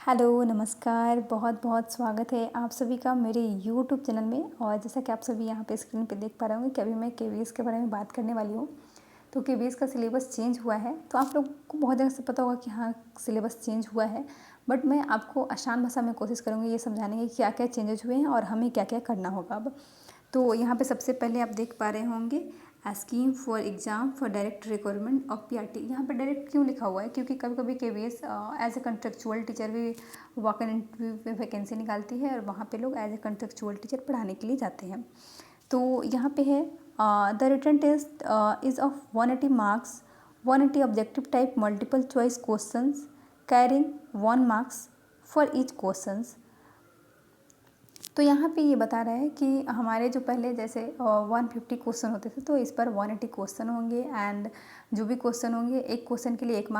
Hello, नमस्कार। बहुत बहुत स्वागत है आप सभी का मेरे यूट्यूब चैनल में। और जैसा कि आप सभी यहाँ पे स्क्रीन पे देख पा रहे होंगे कि अभी मैं केवीएस के बारे में बात करने वाली हूँ। तो केवीएस का सिलेबस चेंज हुआ है, तो आप लोग को बहुत जगह से पता होगा कि हाँ, सिलेबस चेंज हुआ है। बट मैं आपको आसान भाषा में कोशिश करूँगी ये समझाने की क्या क्या चेंजेज हुए हैं और हमें क्या क्या करना होगा अब। तो यहाँ पे सबसे पहले आप देख पा रहे होंगे scheme for exam for direct requirement of PRT. यहाँ पे डायरेक्ट क्यों लिखा हुआ है? क्योंकि कभी कभी KVS as a contractual teacher भी वॉक इन इंटरव्यू में वैकेंसी निकालती है और वहाँ पे लोग एज ए कंट्रेक्चुअल टीचर पढ़ाने के लिए जाते हैं। तो यहाँ पे है the written test is of 180 marks, 180 objective type multiple choice questions carrying 1 marks for each questions. तो यहाँ पे ये बता रहा है कि हमारे जो पहले जैसे 150 क्वेश्चन होते थे, तो इस पर 180 क्वेश्चन होंगे। एंड जो भी क्वेश्चन होंगे, एक क्वेश्चन के लिए 1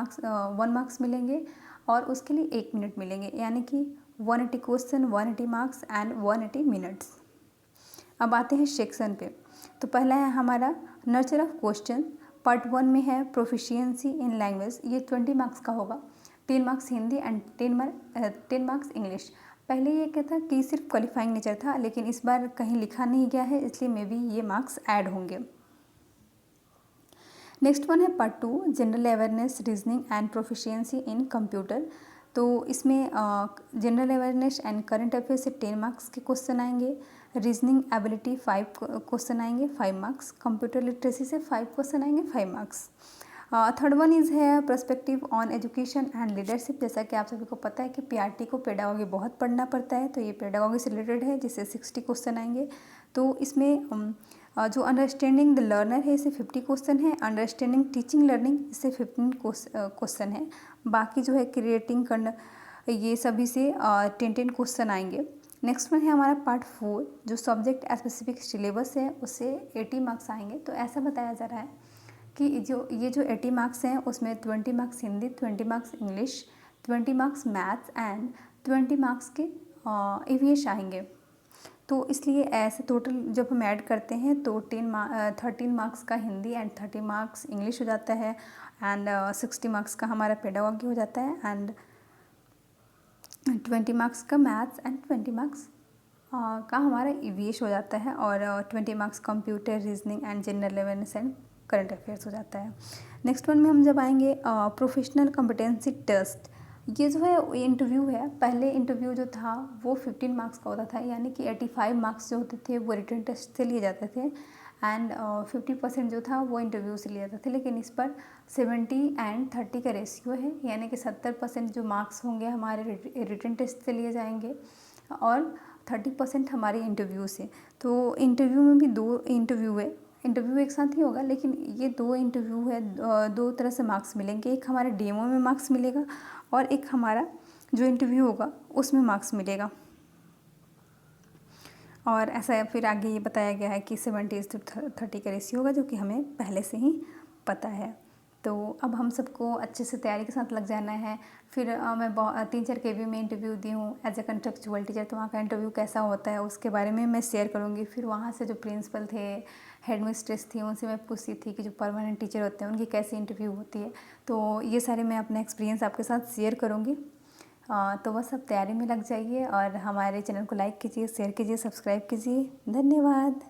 मार्क्स मिलेंगे और उसके लिए 1 मिनट मिलेंगे, यानी कि 180 क्वेश्चन, 180 मार्क्स एंड 180 मिनट्स। अब आते हैं सेक्शन पे। तो पहला है हमारा नर्चर ऑफ क्वेश्चन। पार्ट 1 में है प्रोफिशिएंसी इन लैंग्वेज, ये 20 मार्क्स का होगा। 10 marks Hindi and 10 marks English. पहले ये क्या था कि सिर्फ क्वालिफाइंग नेचर था, लेकिन इस बार कहीं लिखा नहीं गया है, इसलिए मे बी ये मार्क्स ऐड होंगे। नेक्स्ट वन है part 2 general awareness, reasoning and proficiency in computer. तो इसमें general awareness and current affair से 10 मार्क्स के क्वेश्चन आएंगे। रीजनिंग एबिलिटी 5 क्वेश्चन आएंगे, 5 मार्क्स। कंप्यूटर लिटरेसी से 5 क्वेश्चन आएंगे, 5 मार्क्स। थर्ड वन इज़ है perspective on education and leadership. जैसा कि आप सभी को पता है कि पीआरटी को पेडागोगी बहुत पढ़ना पड़ता है, तो ये पेडागोगी से रिलेटेड है, जिससे 60 क्वेश्चन आएंगे। तो इसमें जो अंडरस्टैंडिंग द लर्नर है, इसे 50 क्वेश्चन है। अंडरस्टैंडिंग टीचिंग लर्निंग, इससे 15 क्वेश्चन है। बाकी जो है क्रिएटिंग ये सभी से 10 क्वेश्चन आएंगे। नेक्स्ट वन है हमारा पार्ट 4 जो सब्जेक्ट स्पेसिफिक सिलेबस है, उससे 80 मार्क्स आएंगे। तो ऐसा बताया जा रहा है कि ये जो 80 मार्क्स हैं, उसमें 20 marks Hindi, 20 marks English, 20 marks maths and 20 marks के ईवीएस आएंगे। तो इसलिए ऐसे टोटल जब हम ऐड करते हैं तो 13 मार्क्स का हिंदी एंड 30 मार्क्स इंग्लिश हो जाता है एंड 60 मार्क्स का हमारा पेडागोगी हो जाता है एंड 20 मार्क्स का मैथ्स एंड 20 मार्क्स का हमारा ईवीएस हो जाता है और 20 marks computer, reasoning and general awareness and current affairs हो जाता है। नेक्स्ट वन में हम जब आएंगे प्रोफेशनल कॉम्पिटेंसी टेस्ट। ये जो है इंटरव्यू है, पहले इंटरव्यू जो था वो 15 मार्क्स का होता था, यानी कि 85 मार्क्स जो होते थे वो रिटन टेस्ट से लिए जाते थे एंड 50% जो था वो इंटरव्यू से लिए जाते थे। लेकिन इस पर 70 एंड 30 का रेशियो है, यानी कि 70% जो मार्क्स होंगे हमारे रिटन टेस्ट से लिए जाएंगे और 30% हमारे इंटरव्यू से। तो इंटरव्यू में भी 2 इंटरव्यू है, इंटरव्यू एक साथ ही होगा, लेकिन ये 2 इंटरव्यू है, 2 तरह से मार्क्स मिलेंगे। एक हमारे डेमो में मार्क्स मिलेगा और एक हमारा जो इंटरव्यू होगा उसमें मार्क्स मिलेगा। और ऐसा फिर आगे ये बताया गया है कि 70:30 का रेशियो होगा, जो कि हमें पहले से ही पता है। तो अब हम सबको अच्छे से तैयारी के साथ लग जाना है। फिर मैं 3-4 केवी में इंटरव्यू दी हूँ एज ए कंट्रेक्चुअल टीचर, तो वहाँ का इंटरव्यू कैसा होता है उसके बारे में मैं शेयर करूँगी। फिर वहाँ से जो प्रिंसिपल थे, हेड मिस्ट्रेस थी, उनसे मैं पूछती थी कि जो परमानेंट टीचर होते हैं उनकी कैसी इंटरव्यू होती है। तो ये सारे मैं अपना एक्सपीरियंस आपके साथ शेयर करूँगी। तो बस अब तैयारी में लग जाइए और हमारे चैनल को लाइक कीजिए, शेयर कीजिए, सब्सक्राइब कीजिए। धन्यवाद।